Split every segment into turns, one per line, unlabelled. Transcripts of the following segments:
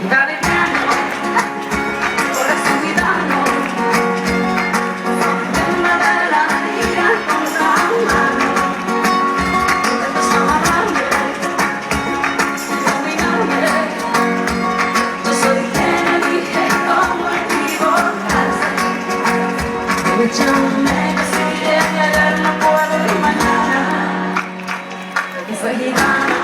Italiano, ahora soy gitano. Tema de la vida con la mano. Intentas amarrarme, dominarme. Yo soy quien elige cómo equivocarse. Aprovechándome que si llegué ayer no puedo ir mañana. Porque soy gitana.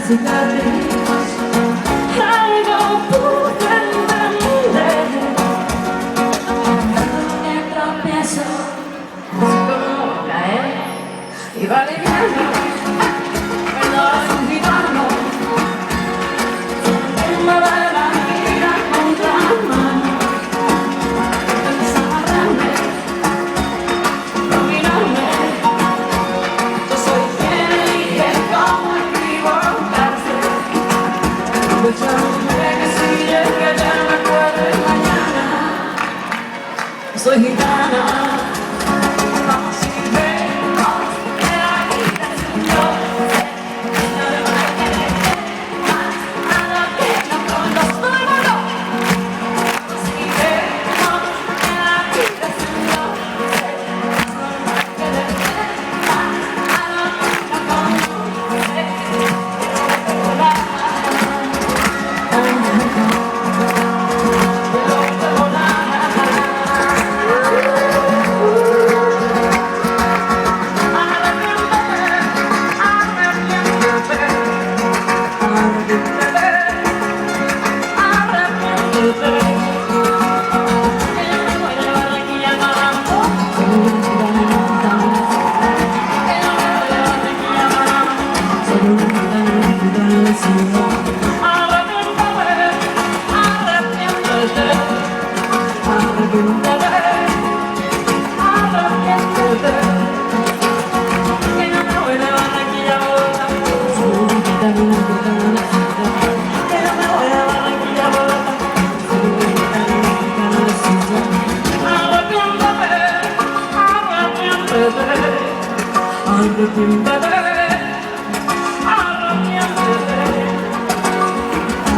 Cicatriz, algo pude entender. Me tropiezo, como caer y va aliviando. Perdón, gitano, me va de la vida contra la mano. Intentas amarrarme, dominarme. Yo soy quien elige cómo equivocarse. Aprovechándome que si llegué ayer me puedo ir mañana. Soy gitana. Vamos y vemos que la vida es un doce. No le van a querer más a lo que no conozco. Vamos y vemos que la vida es un doce. No le van a querer más a lo que no conozco.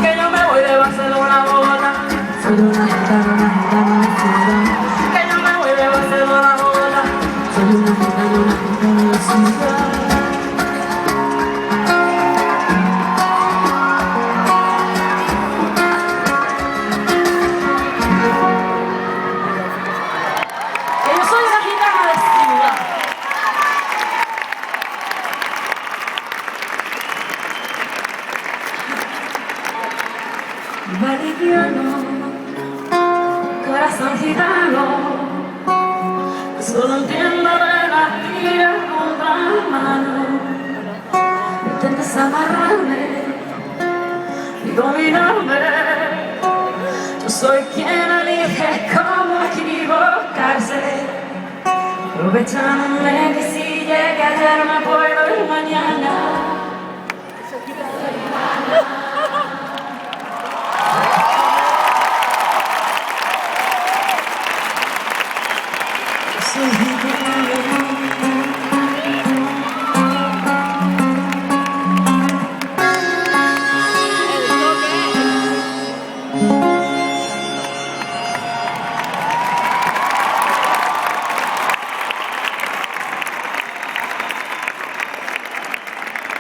Que yo me voy de Barcelona a Bogotá. Soy una gitana de ciudad. Que yo me voy de Barcelona a Bogotá. Soy una gitana de ciudad. Que yo soy una gitana de ciudad. Valeriano, corazón gitano, solo entiendo de la tira contra la mano. Intentas amarrarme y dominarme. Yo soy quien elige cómo equivocarse. Aprovechándome que si llegué ayer me puedo ir mañana. Sí.